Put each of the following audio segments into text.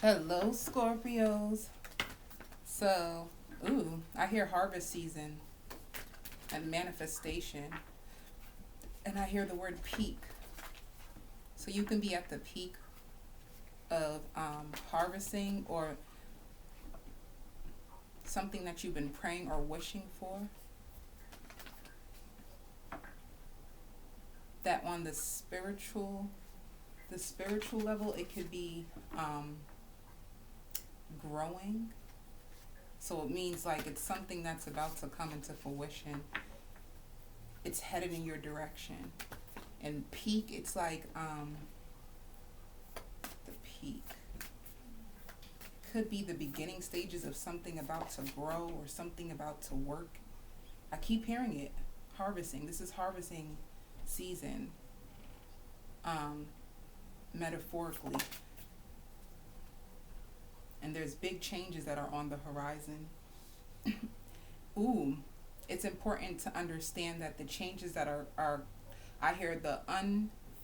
Hello, Scorpios. So, I hear harvest season and manifestation, and I hear the word peak. So, you can be at the peak of harvesting or something that you've been praying or wishing for. That on the spiritual level, it could be growing. So it means like it's something that's about to come into fruition. It's headed in your direction. And peak, it's like the peak could be the beginning stages of something about to grow or something about to work. I keep hearing it. Harvesting. This is harvesting season, um, metaphorically. And there's big changes that are on the horizon. Ooh, it's important to understand that the changes that are I hear the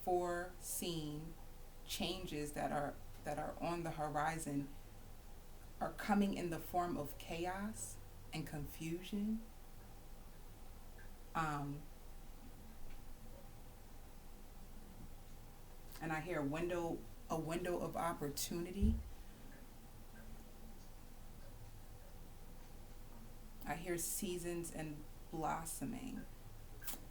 unforeseen changes that are on the horizon are coming in the form of chaos and confusion. Um, and I hear a window of opportunity. I hear seasons and blossoming.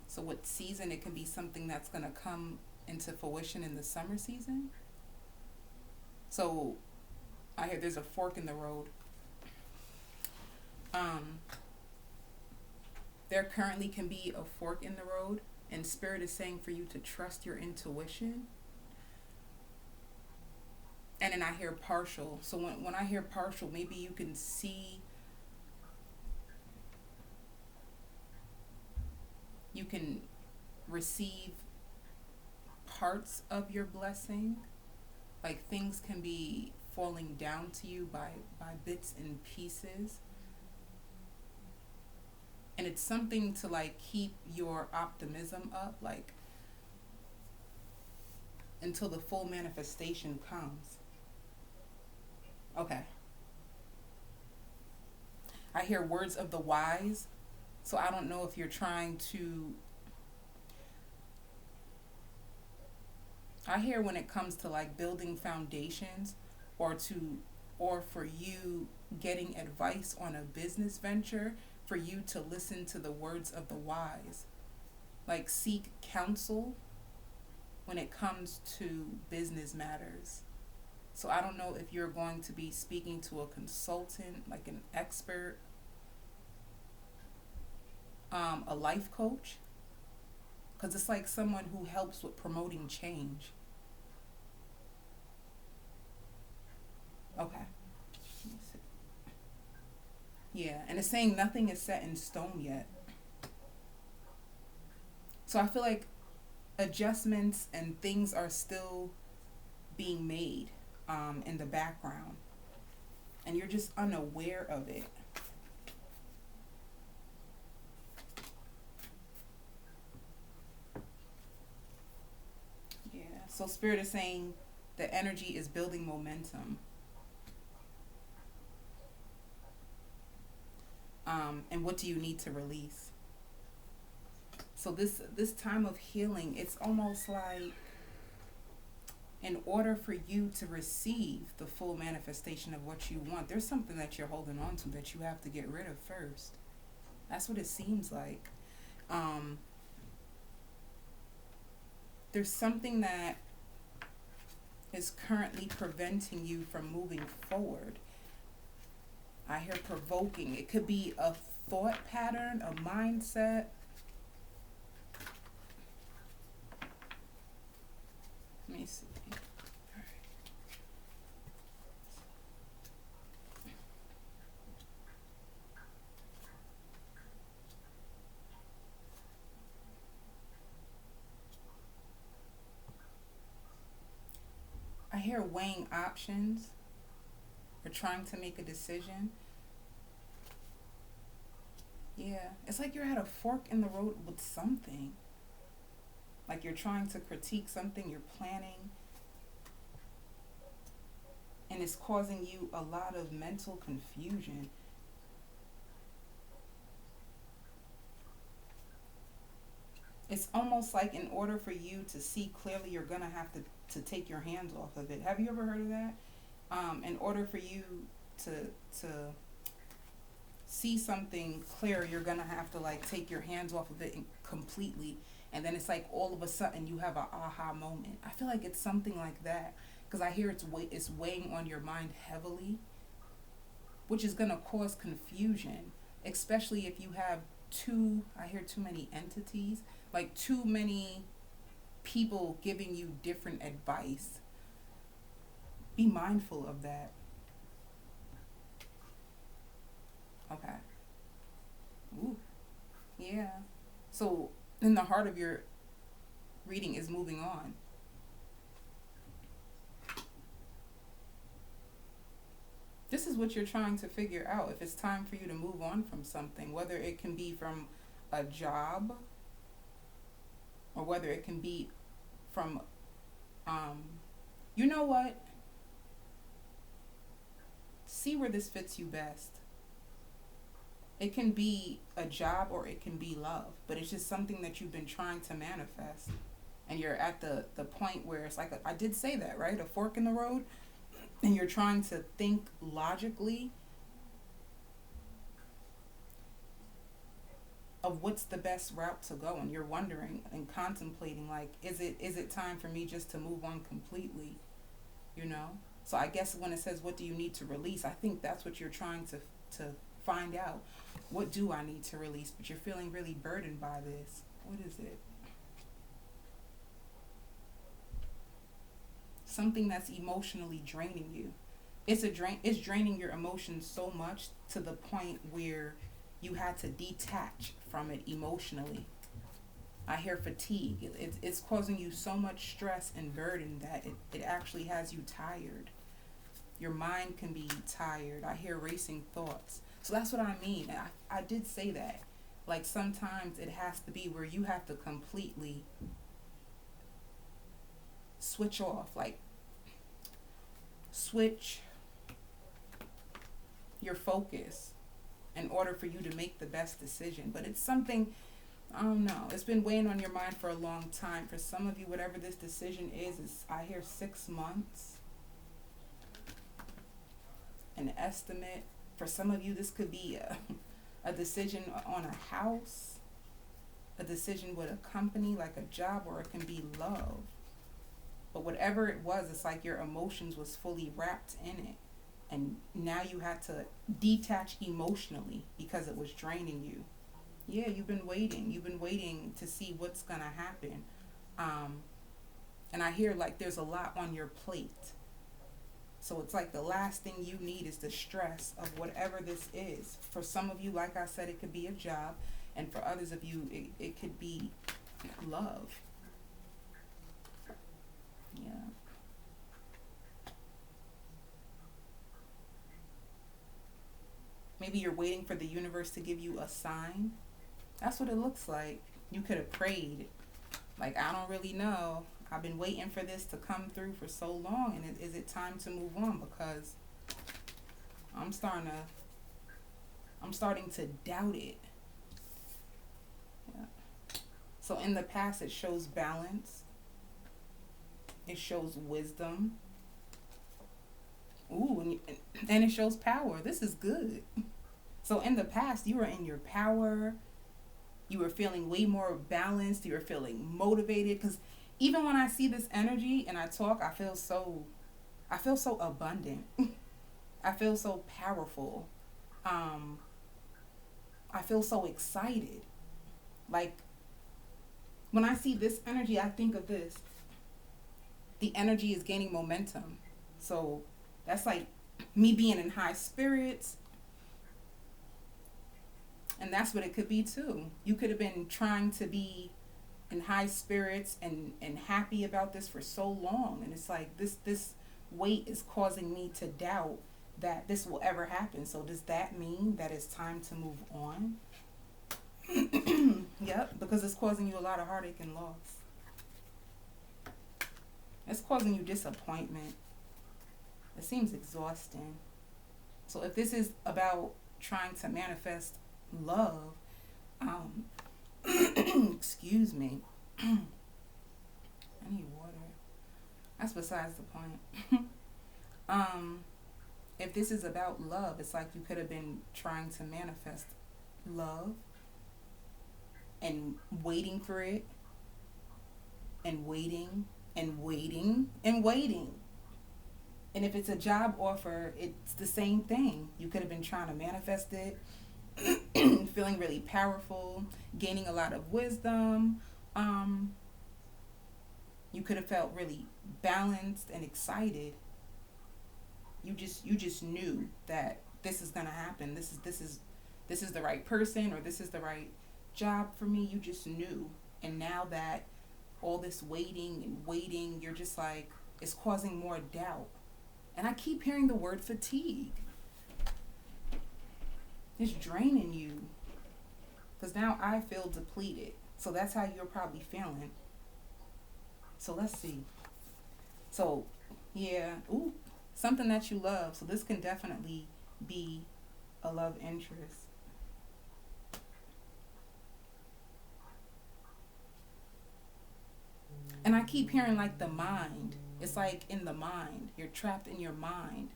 So with season, it can be something that's gonna come into fruition in the summer season. So I hear there's a fork in the road. Um, there currently can be a fork in the road, and Spirit is saying for you to trust your intuition. And then I hear partial. So when I hear partial, maybe you can see, you can receive parts of your blessing. Like things can be falling down to you by bits and pieces. And it's something to like keep your optimism up, like until the full manifestation comes. Okay. I hear words of the wise. So I don't know if you're trying to, I hear when it comes to like building foundations or to, or for you getting advice on a business venture, for you to listen to the words of the wise. Like seek counsel when it comes to business matters. So I don't know if you're going to be speaking to a consultant, like an expert, a life coach, because it's like someone who helps with promoting change. Okay. Let me see. Yeah, and it's saying nothing is set in stone yet. So I feel like adjustments and things are still being made in the background, and you're just unaware of it. Yeah. So Spirit is saying the energy is building momentum. And what do you need to release? So this time of healing, it's almost like in order for you to receive the full manifestation of what you want, there's something that you're holding on to that you have to get rid of first. That's what it seems like. Um, there's something that is currently preventing you from moving forward. I hear provoking. It could be a thought pattern, a mindset. Let me see. I hear weighing options or trying to make a decision. Yeah, it's like you're at a fork in the road with something. Like you're trying to critique something, you're planning, and it's causing you a lot of mental confusion. It's almost like in order for you to see clearly, you're gonna have to take your hands off of it. Have you ever heard of that? In order for you to to see something clear, you're gonna have to like take your hands off of it completely, and then it's like all of a sudden you have an aha moment. I feel like it's something like that because I hear it's weighing on your mind heavily, which is gonna cause confusion, especially if you have I hear too many entities, like too many people giving you different advice. Be mindful of that. Okay. Ooh. Yeah. So, in the heart of your reading is moving on. This is what you're trying to figure out. If it's time for you to move on from something, whether it can be from a job or whether it can be from, you know what? See where this fits you best. It can be a job or it can be love, but it's just something that you've been trying to manifest. And you're at the point where it's like, I did say that, right? A fork in the road. And you're trying to think logically of what's the best route to go. And you're wondering and contemplating, like, is it time for me just to move on completely? You know? So I guess when it says, what do you need to release? I think that's what you're trying to find out. What do I need to release? But you're feeling really burdened by this. What is it? Something that's emotionally draining you. It's draining your emotions so much to the point where you had to detach from it emotionally. I hear fatigue. It's causing you so much stress and burden that it actually has you tired. Your mind can be tired. I hear racing thoughts. So that's what I mean. I did say that. Like sometimes it has to be where you have to completely switch off. Like switch your focus in order for you to make the best decision. But it's something, I don't know, it's been weighing on your mind for a long time. For some of you, whatever this decision is I hear 6 months. An estimate. For some of you, this could be a decision on a house, a decision with a company, like a job, or it can be love. But whatever it was, it's like your emotions was fully wrapped in it. And now you had to detach emotionally because it was draining you. Yeah, you've been waiting. You've been waiting to see what's going to happen. And I hear like there's a lot on your plate. So it's like the last thing you need is the stress of whatever this is. For some of you, like I said, it could be a job. And for others of you, it could be love. Yeah. Maybe you're waiting for the universe to give you a sign. That's what it looks like. You could have prayed. Like, I don't really know. I've been waiting for this to come through for so long. And is it time to move on? Because I'm starting to doubt it. Yeah. So in the past, it shows balance. It shows wisdom. Ooh, and it shows power. This is good. So in the past, you were in your power. You were feeling way more balanced. You were feeling motivated. Because even when I see this energy and I talk, I feel so abundant. I feel so powerful. I feel so excited. Like, when I see this energy, I think of this. The energy is gaining momentum. So that's like me being in high spirits. And that's what it could be too. You could have been trying to be in high spirits and happy about this for so long. And it's like this weight is causing me to doubt that this will ever happen. So does that mean that it's time to move on? Yep, because it's causing you a lot of heartache and loss. It's causing you disappointment. It seems exhausting. So if this is about trying to manifest love, um, excuse me, I need water. That's besides the point. um, if this is about love, it's like you could have been trying to manifest love and waiting for it and waiting and waiting and waiting. And if it's a job offer, it's the same thing. You could have been trying to manifest it, feeling really powerful, gaining a lot of wisdom. You could have felt really balanced and excited. You just knew that this is gonna happen. This is the right person, or this is the right job for me. You just knew. And now that all this waiting and waiting, you're just like, it's causing more doubt. And I keep hearing the word fatigue. It's draining you. Because now I feel depleted. So that's how you're probably feeling. So let's see. So, yeah. Ooh, something that you love. So this can definitely be a love interest. And I keep hearing like the mind. It's like in the mind. You're trapped in your mind.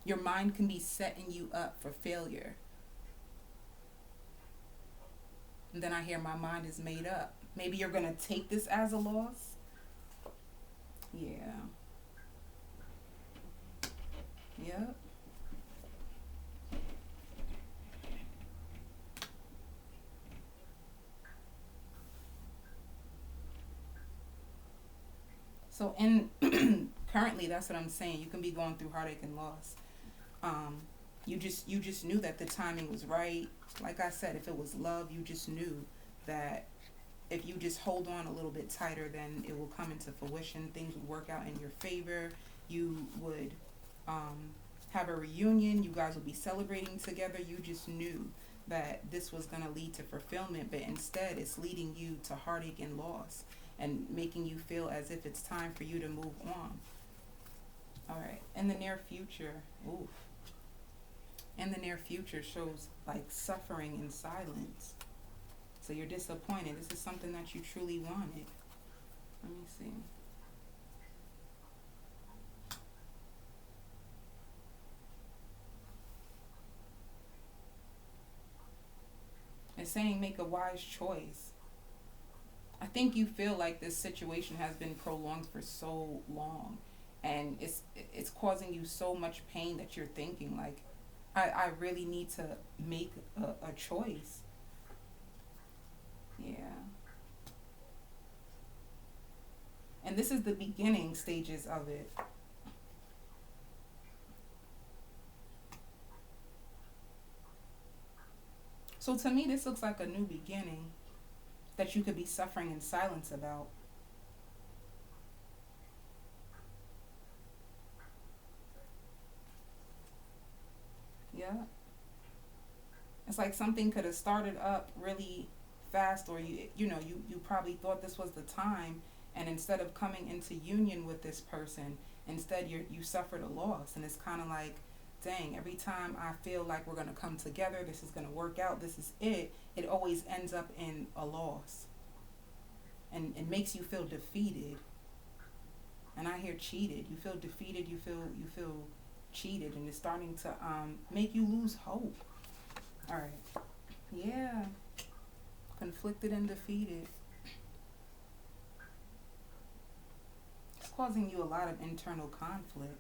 Your mind can be setting you up for failure. And then I hear my mind is made up. Maybe you're going to take this as a loss. Yeah. Yep. So in currently, that's what I'm saying. You can be going through heartache and loss. Um, you just knew that the timing was right. Like I said, if it was love, you just knew that if you just hold on a little bit tighter, then it will come into fruition. Things would work out in your favor. You would have a reunion. You guys would be celebrating together. You just knew that this was going to lead to fulfillment, but instead it's leading you to heartache and loss and making you feel as if it's time for you to move on. All right. In the near future, oof. In the near future shows like suffering in silence. So you're disappointed. This is something that you truly wanted. Let me see. It's saying make a wise choice. I think you feel like this situation has been prolonged for so long, and it's causing you so much pain that you're thinking like, I really need to make a choice. Yeah. And this is the beginning stages of it. So to me, this looks like a new beginning that you could be suffering in silence about. Yeah. It's like something could have started up really fast, or you probably thought this was the time, and instead of coming into union with this person, instead you suffered a loss. And it's kind of like, dang, every time I feel like we're going to come together, this is going to work out, this is it always ends up in a loss. And it makes you feel defeated. And I hear cheated. You feel defeated, you feel cheated, and it's starting to make you lose hope. All right. Yeah. Conflicted and defeated. It's causing you a lot of internal conflict.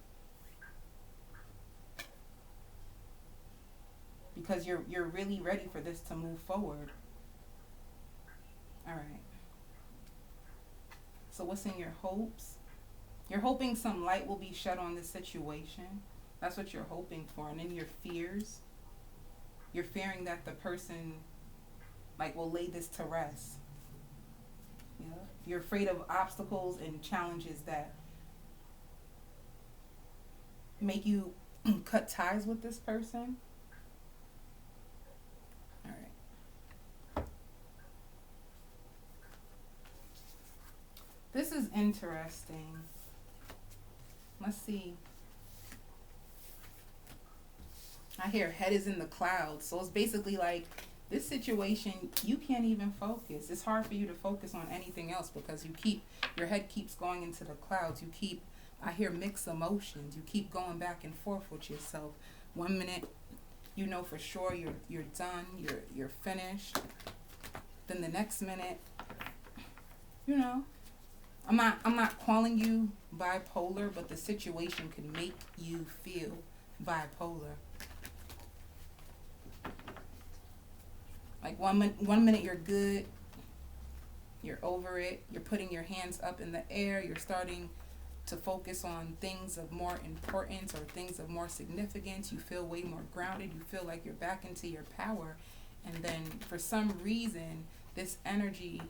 Because you're really ready for this to move forward. All right. So what's in your hopes? You're hoping some light will be shed on this situation. That's what you're hoping for. And in your fears, you're fearing that the person like will lay this to rest. Yeah. You're afraid of obstacles and challenges that make you cut ties with this person. All right. This is interesting. Let's see. I hear head is in the clouds. So it's basically like this situation, you can't even focus. It's hard for you to focus on anything else because your head keeps going into the clouds. I hear mixed emotions. You keep going back and forth with yourself. One minute, you know for sure you're done, you're finished. Then the next minute, you know, I'm not calling you bipolar, but the situation can make you feel bipolar. Like one minute you're good, you're over it, you're putting your hands up in the air, you're starting to focus on things of more importance or things of more significance. You feel way more grounded, you feel like you're back into your power. And then for some reason, this energy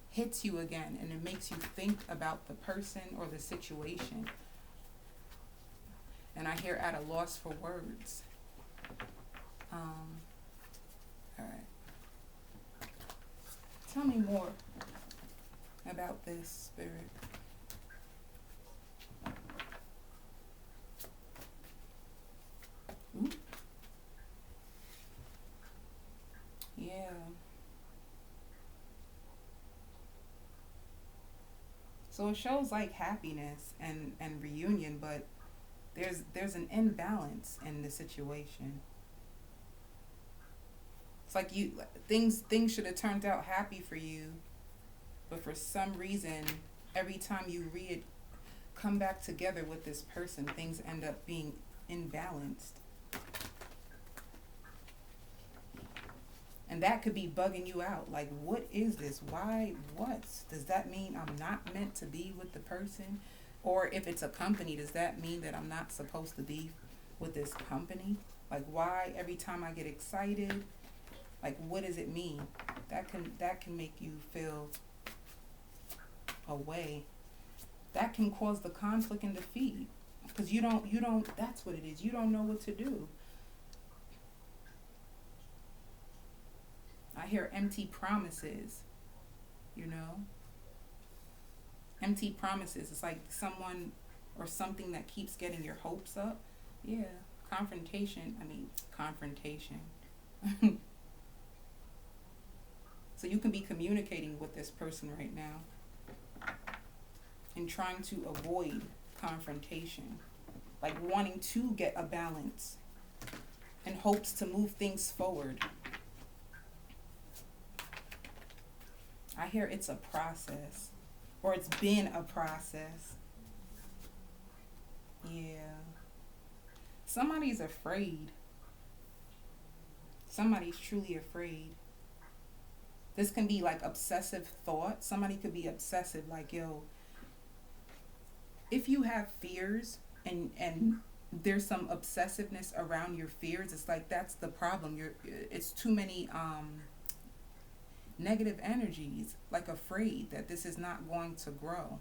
hits you again and it makes you think about the person or the situation. And I hear at a loss for words. All right. Tell me more about this, Spirit. Ooh. Yeah. So it shows like happiness and reunion, but there's an imbalance in the situation. It's like things should have turned out happy for you, but for some reason, every time you come back together with this person, things end up being imbalanced. And that could be bugging you out. Like, what is this? Why? What? Does that mean I'm not meant to be with the person? Or if it's a company, does that mean that I'm not supposed to be with this company? Like, why every time I get excited? Like, what does it mean? That can make you feel away. That can cause the conflict and defeat. Because you don't, that's what it is. You don't know what to do. I hear empty promises, you know? Empty promises. It's like someone or something that keeps getting your hopes up. Yeah, confrontation. So you can be communicating with this person right now and trying to avoid confrontation. Like wanting to get a balance in hopes to move things forward. I hear it's a process, or it's been a process. Yeah. Somebody's afraid. Somebody's truly afraid. This can be like obsessive thought. Somebody could be obsessive, like, yo, if you have fears and there's some obsessiveness around your fears, it's like that's the problem. It's too many negative energies, like afraid that this is not going to grow,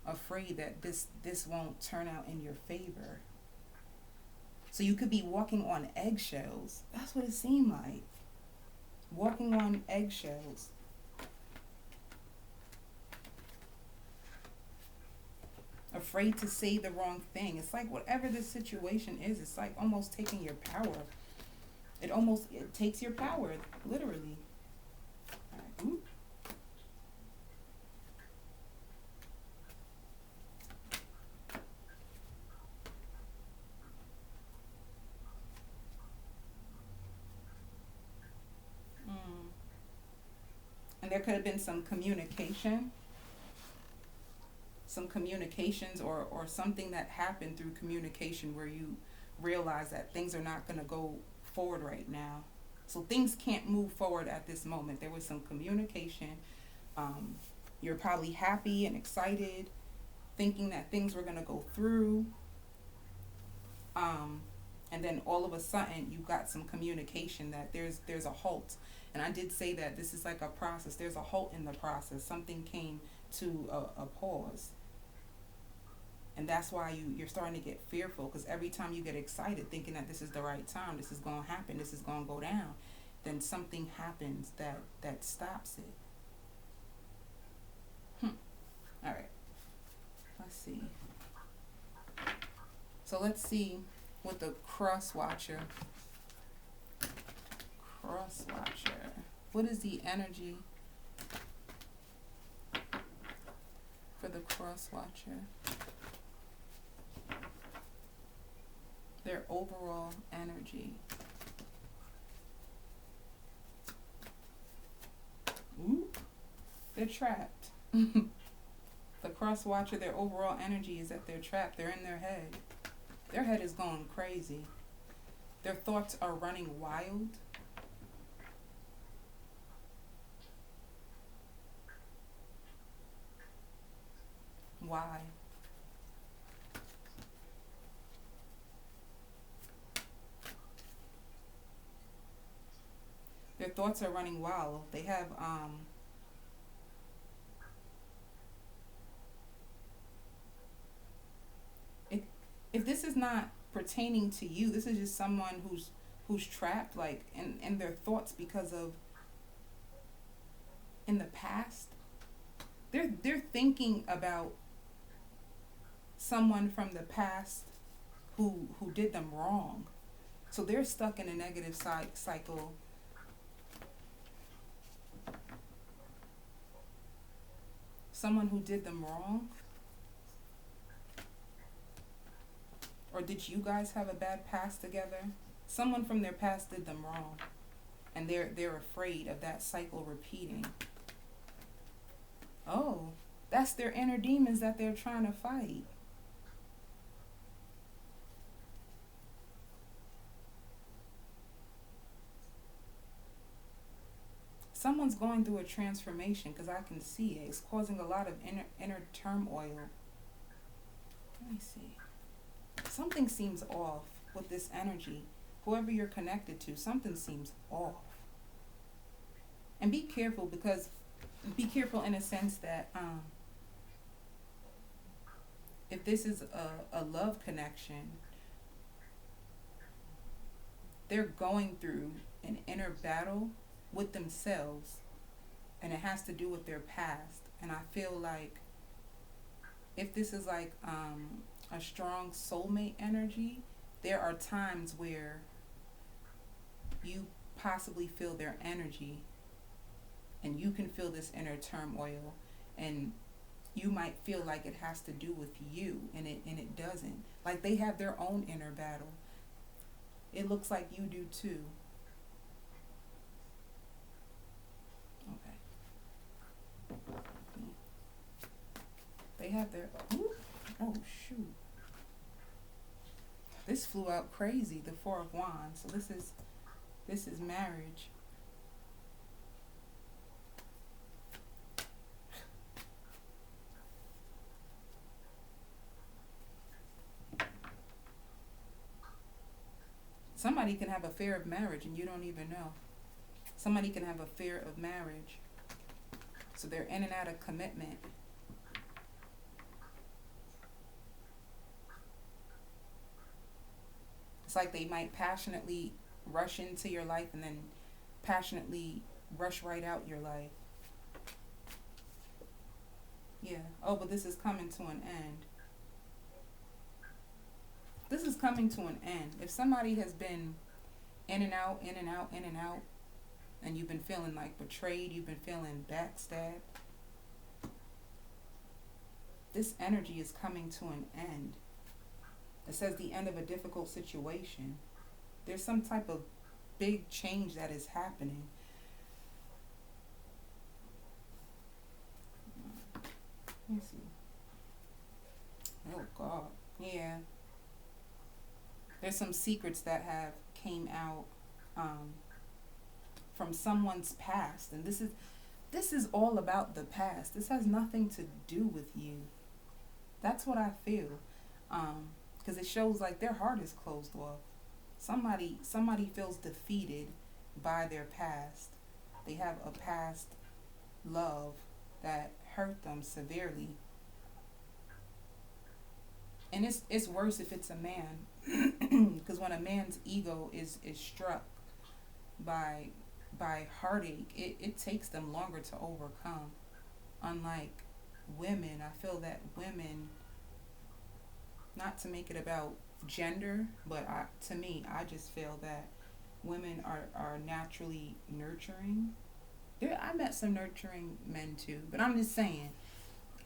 afraid that this won't turn out in your favor. So you could be walking on eggshells. That's what it seemed like. Walking on eggshells. Afraid to say the wrong thing. It's like whatever the situation is, it's like almost taking your power. It takes your power, literally. All right. Ooh. And there could have been some communications or something that happened through communication where you realize that things are not going to go forward right now. So things can't move forward at this moment. There was some communication. You're probably happy and excited, thinking that things were going to go through. And then all of a sudden you got some communication that there's a halt. And I did say that this is like a process. There's a halt in the process. Something came to a pause. And that's why you're starting to get fearful, because every time you get excited thinking that this is the right time, this is going to happen, this is going to go down, then something happens that stops it. All right. Let's see. So let's see with the crosswatcher. Crosswatcher. What is the energy for the crosswatcher? Their overall energy. Ooh, they're trapped. The crosswatcher, their overall energy is that they're trapped. They're in their head. Their head is going crazy. Their thoughts are running wild. Why? Their thoughts are running wild. They have if this is not pertaining to you, this is just someone who's trapped like in their thoughts because of in the past. They're thinking about someone from the past who did them wrong. So they're stuck in a negative cycle. Someone who did them wrong? Or did you guys have a bad past together? Someone from their past did them wrong. And they're afraid of that cycle repeating. Oh, that's their inner demons that they're trying to fight. Someone's going through a transformation because I can see it. It's causing a lot of inner turmoil. Let me see. Something seems off with this energy. Whoever you're connected to, something seems off. And be careful in a sense that if this is a love connection, they're going through an inner battle with themselves, and it has to do with their past. And I feel like if this is like a strong soulmate energy, there are times where you possibly feel their energy and you can feel this inner turmoil, and you might feel like it has to do with you, and it doesn't. Like they have their own inner battle. It looks like you do too. Okay. They have their oh shoot. This flew out crazy, the Four of Wands. So this is marriage. Somebody can have a fear of marriage and you don't even know. Somebody can have a fear of marriage. So they're in and out of commitment. It's like they might passionately rush into your life and then passionately rush right out your life. Yeah. Oh, but this is coming to an end. This is coming to an end. If somebody has been in and out, in and out, in and out, and you've been feeling like betrayed, you've been feeling backstabbed, this energy is coming to an end. It says the end of a difficult situation. There's some type of big change that is happening. Let me see. Oh God. Yeah. There's some secrets that have came out from someone's past, and this is all about the past. This has nothing to do with you. That's what I feel, because it shows like their heart is closed off. Somebody feels defeated by their past. They have a past love that hurt them severely. And it's worse if it's a man, because when a man's ego is struck by heartache, it takes them longer to overcome. Unlike women, I feel that women, not to make it about gender, but to me, I just feel that women are naturally nurturing. I met some nurturing men too, but I'm just saying,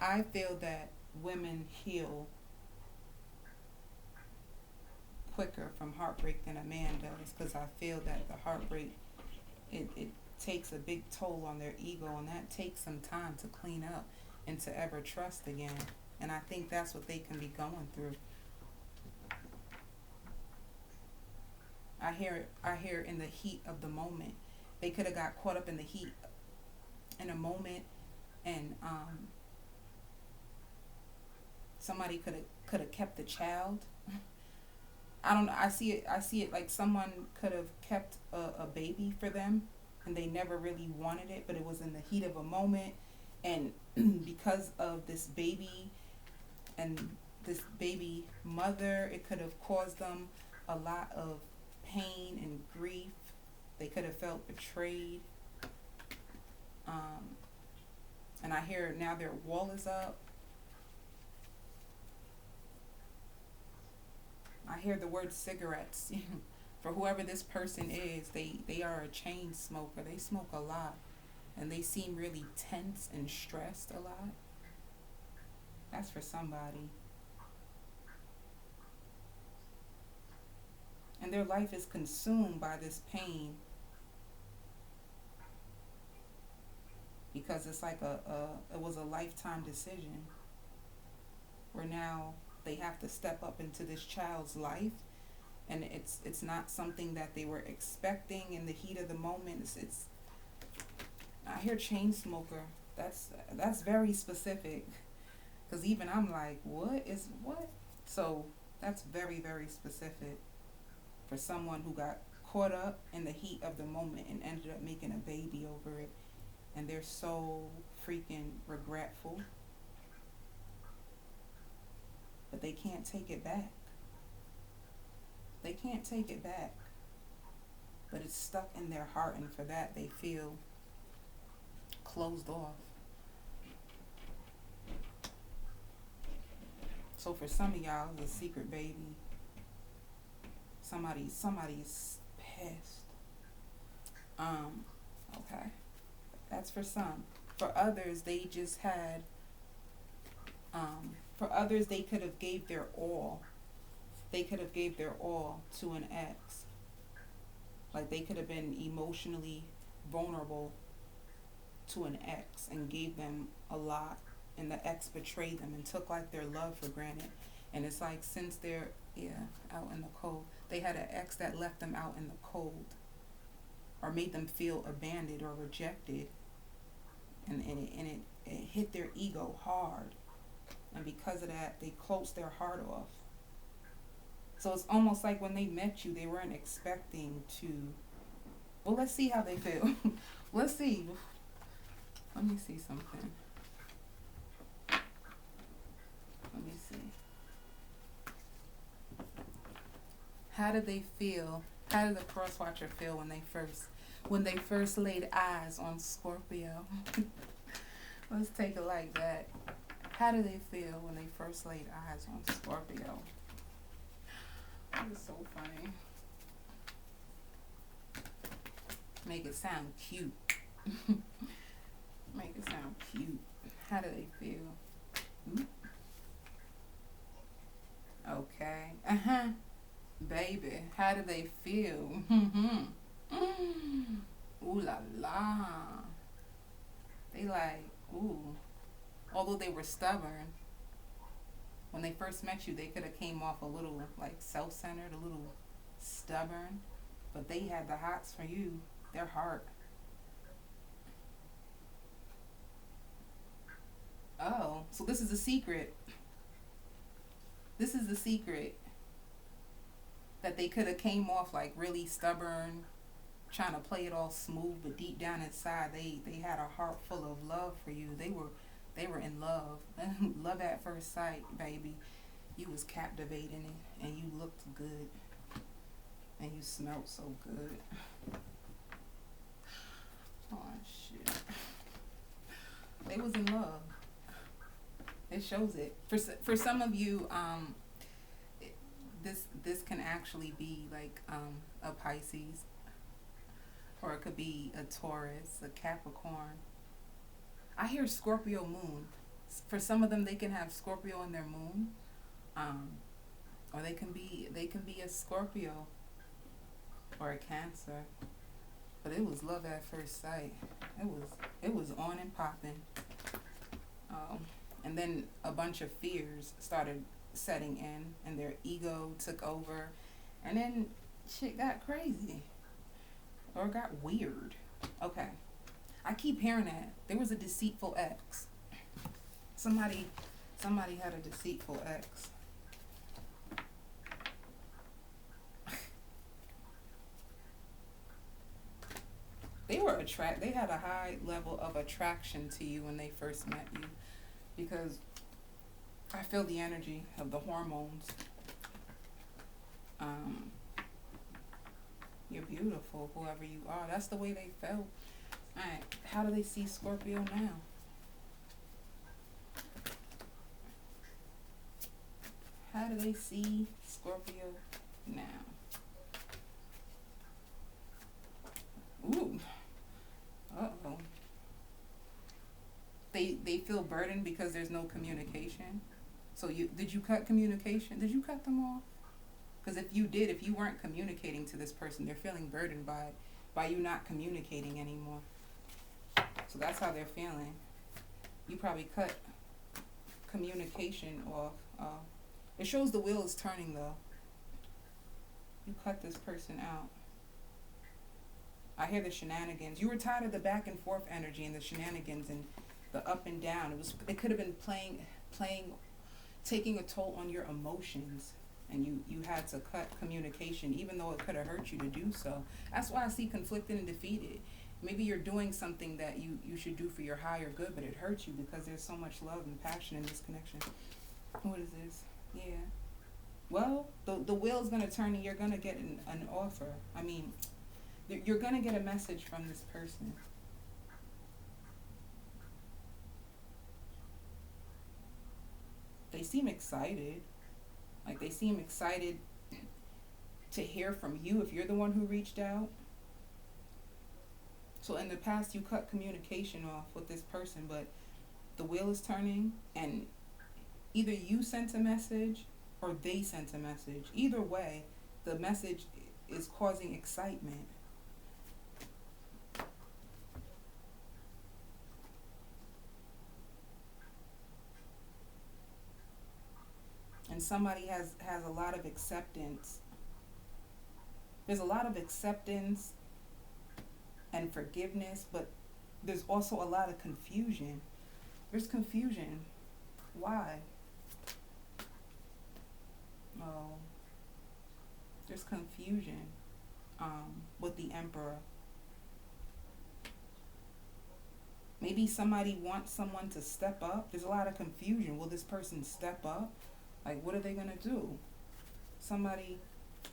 I feel that women heal quicker from heartbreak than a man does, because I feel that the heartbreak, it takes a big toll on their ego, and that takes some time to clean up and to ever trust again. And I think that's what they can be going through. I hear in the heat of the moment. They could have got caught up in the heat in a moment, and somebody could have kept the child. I don't know. I see it like someone could have kept a baby for them, and they never really wanted it, but it was in the heat of a moment, and because of this baby and this baby mother, it could have caused them a lot of pain and grief. They could have felt betrayed. And I hear now their wall is up. I hear the word cigarettes. For whoever this person is, they are a chain smoker. They smoke a lot. And they seem really tense and stressed a lot. That's for somebody. And their life is consumed by this pain. Because it's like it was a lifetime decision. Where now they have to step up into this child's life, and it's not something that they were expecting in the heat of the moment. It's I hear chain smoker. That's very specific, because even I'm like, what? So that's very, very specific for someone who got caught up in the heat of the moment and ended up making a baby over it, and they're so freaking regretful. But they can't take it back. They can't take it back. But it's stuck in their heart, and for that they feel closed off. So for some of y'all, it's a secret baby. Somebody's pissed. Okay. That's for some. For others, they just had for others, they could have gave their all. They could have gave their all to an ex. Like they could have been emotionally vulnerable to an ex and gave them a lot, and the ex betrayed them and took like their love for granted. And it's like, since they're out in the cold, they had an ex that left them out in the cold or made them feel abandoned or rejected, and it hit their ego hard. And because of that, they closed their heart off. So it's almost like when they met you, they weren't expecting to. Well, let's see how they feel. Let's see. Let me see something. Let me see. How did they feel? How did the crosswatcher feel when they first laid eyes on Scorpio? Let's take it like that. How do they feel when they first laid eyes on Scorpio? That is so funny. Make it sound cute. Make it sound cute. How do they feel? Okay. Baby, how do they feel? Ooh la la. They like, ooh. Although they were stubborn, when they first met you, they could have came off a little like self-centered, a little stubborn, but they had the hots for you, their heart. Oh, so this is the secret. This is the secret. That they could have came off like really stubborn, trying to play it all smooth, but deep down inside, they had a heart full of love for you. They were in love. Love at first sight, baby. You was captivating it, and you looked good, and you smelled so good. Oh shit. They was in love. It shows it. For some of you, actually be like a Pisces, or it could be a Taurus, a Capricorn. I hear Scorpio moon. For some of them, they can have Scorpio in their moon, um, or they can be a Scorpio or a Cancer. But it was love at first sight. It was on and popping. Um, and then a bunch of fears started setting in, and their ego took over, and then shit got crazy or got weird. Okay, I keep hearing that there was a deceitful ex. Somebody, somebody had a deceitful ex. They had a high level of attraction to you when they first met you, because I feel the energy of the hormones. Um, you're beautiful, whoever you are. That's the way they felt. Alright, how do they see Scorpio now? How do they see Scorpio now? Ooh. Uh-oh. They feel burdened because there's no communication. So did you cut communication? Did you cut them off? Because if you weren't communicating to this person, they're feeling burdened by you not communicating anymore. So that's how they're feeling. You probably cut communication off. It shows the wheel is turning though. You cut this person out. I hear the shenanigans. You were tired of the back and forth energy and the shenanigans and the up and down. It could have been playing, taking a toll on your emotions, and you had to cut communication, even though it could have hurt you to do so. That's why I see conflicted and defeated. Maybe you're doing something that you should do for your higher good, but it hurts you because there's so much love and passion in this connection. What is this? Yeah. Well, the wheel's gonna turn and you're gonna get an offer. I mean, you're gonna get a message from this person. They seem excited. Like they seem excited to hear from you if you're the one who reached out. So in the past you cut communication off with this person, but the wheel is turning and either you sent a message or they sent a message. Either way, the message is causing excitement. And somebody has a lot of acceptance. There's a lot of acceptance and forgiveness, but there's also a lot of confusion. There's confusion. Why? Oh, there's confusion with the Emperor. Maybe somebody wants someone to step up. There's a lot of confusion. Will this person step up? Like, what are they going to do? Somebody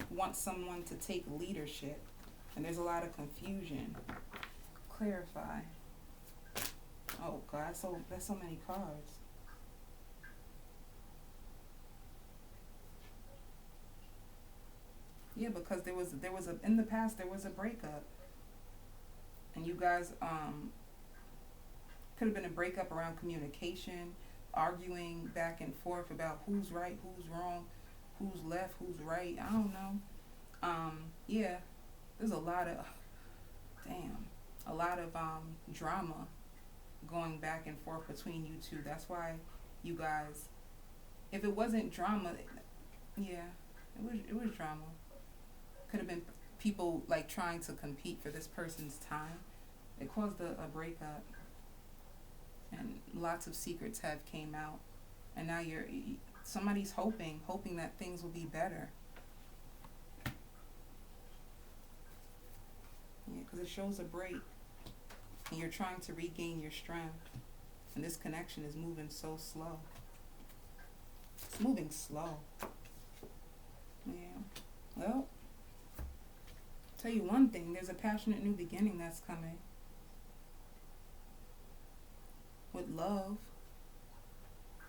wants someone to take leadership, and there's a lot of confusion. Clarify. Oh, God, that's so many cards. Yeah, because in the past there was a breakup, and you guys could have been a breakup around communication, arguing back and forth about who's right, who's wrong, who's left, who's right. I don't know. Yeah, there's a lot of drama going back and forth between you two. That's why you guys, if it wasn't drama, yeah, it was drama. Could have been people like trying to compete for this person's time. It caused a breakup, and lots of secrets have came out, and now somebody's hoping that things will be better. Yeah, because it shows a break, and you're trying to regain your strength, and this connection is moving so slow. It's moving slow. Yeah. Well, tell you one thing, there's a passionate new beginning that's coming. With love.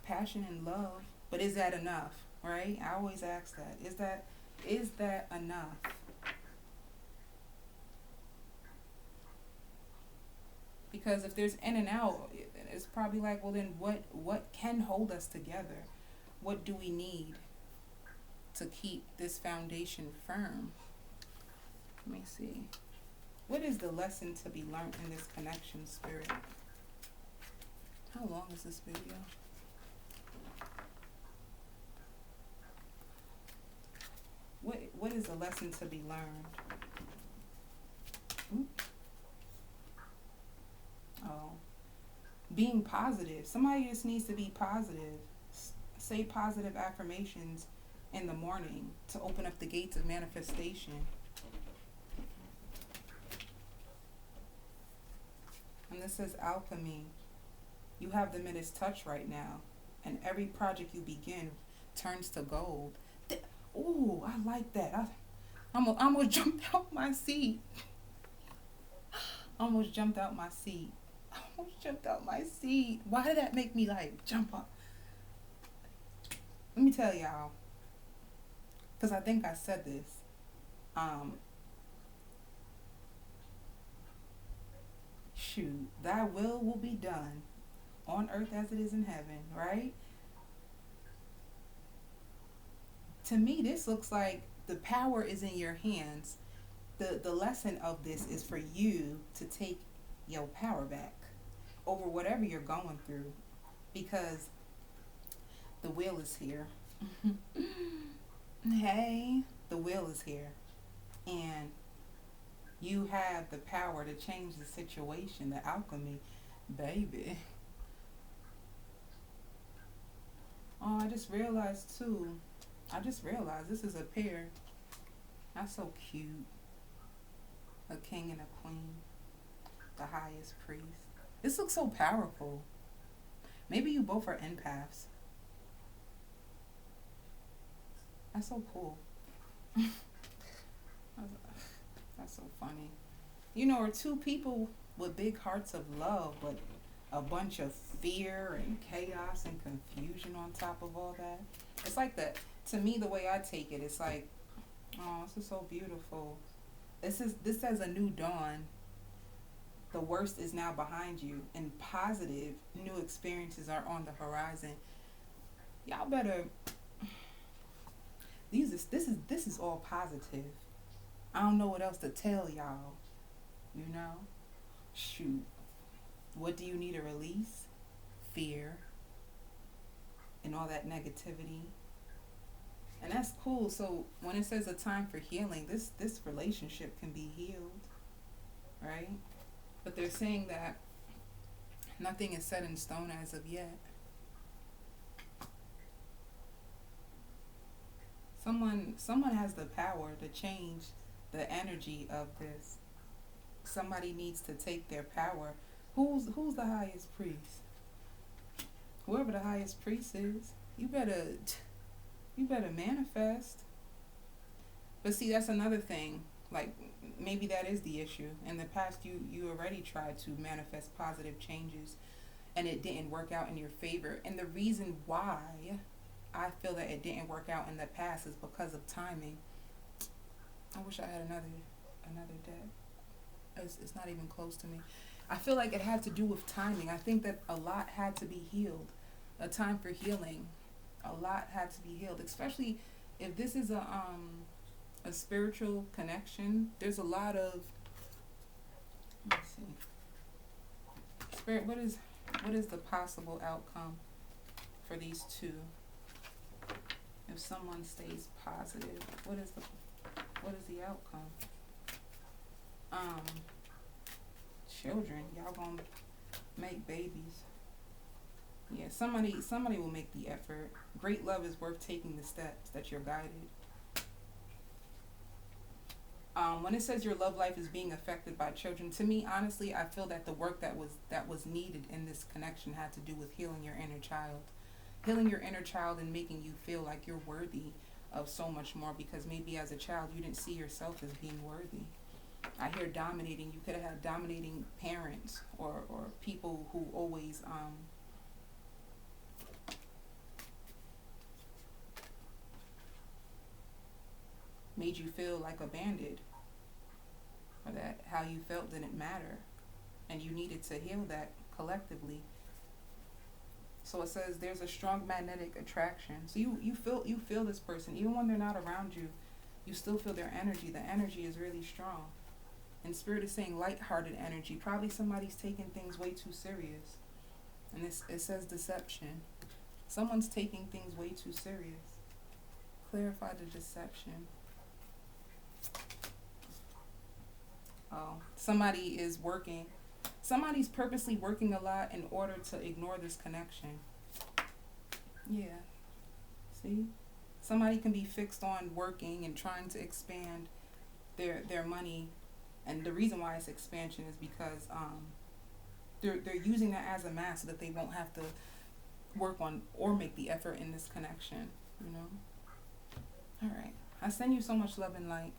Passion and love. But is that enough? Right? I always ask that. Is that Is that enough? Because if there's in and out, it's probably like, well, then what can hold us together? What do we need to keep this foundation firm? Let me see. What is the lesson to be learned in this connection, Spirit? How long is this video? What is the lesson to be learned? Oop. Oh, being positive. Somebody just needs to be positive. Say positive affirmations in the morning to open up the gates of manifestation. And this says alchemy. You have the Midas touch right now, and every project you begin turns to gold. Ooh, I like that. I almost jumped out my seat. Almost jumped out my seat. Almost jumped out my seat. Why did that make me like jump up? Let me tell y'all, because I think I said this. Shoot, thy will be done on earth as it is in heaven, right? To me, this looks like the power is in your hands. The lesson of this is for you to take your power back over whatever you're going through, because the will is here. Hey, the will is here, and you have the power to change the situation, the alchemy, baby. Oh, I just realized this is a pair. That's so cute. A king and a queen. The highest priest. This looks so powerful. Maybe you both are empaths. That's so cool. That's so funny. You know, or two people with big hearts of love, but a bunch of fear and chaos and confusion on top of all that. It's like that. To me, the way I take it, it's like, oh, this is so beautiful. This says a new dawn. The worst is now behind you, and positive new experiences are on the horizon. Y'all better. This is all positive. I don't know what else to tell y'all. You know, shoot. What do you need to release? Fear and all that negativity. And that's cool. So when it says a time for healing, this relationship can be healed, right? But they're saying that nothing is set in stone as of yet. Someone has the power to change the energy of this. Somebody needs to take their power. Who's the highest priest? Whoever the highest priest is, you better manifest. But see, that's another thing. Like, maybe that is the issue. In the past, you already tried to manifest positive changes, and it didn't work out in your favor. And the reason why I feel that it didn't work out in the past is because of timing. I wish I had another deck. It's not even close to me. I feel like it had to do with timing. I think that a lot had to be healed. A time for healing. A lot had to be healed, especially if this is a spiritual connection. There's a lot of, let's see, spirit. What is the possible outcome for these two? If someone stays positive, what is the outcome? Children, y'all gonna make babies. Yeah, somebody will make the effort. Great love is worth taking the steps that you're guided. When it says your love life is being affected by children, to me, honestly, I feel that the work that was needed in this connection had to do with healing your inner child. Healing your inner child and making you feel like you're worthy of so much more, because maybe as a child you didn't see yourself as being worthy. I hear dominating. You could have had dominating parents or people who always made you feel like abandoned, or that how you felt didn't matter, and you needed to heal that collectively. So it says there's a strong magnetic attraction. So you feel this person even when they're not around you. You still feel their energy. The energy is really strong. And Spirit is saying lighthearted energy. Probably somebody's taking things way too serious. And it says deception. Someone's taking things way too serious. Clarify the deception. Oh, somebody is working. Somebody's purposely working a lot in order to ignore this connection. Yeah. See? Somebody can be fixed on working and trying to expand their money. And the reason why it's expansion is because they're using that as a mask so that they won't have to work on or make the effort in this connection, you know? All right. I send you so much love and light.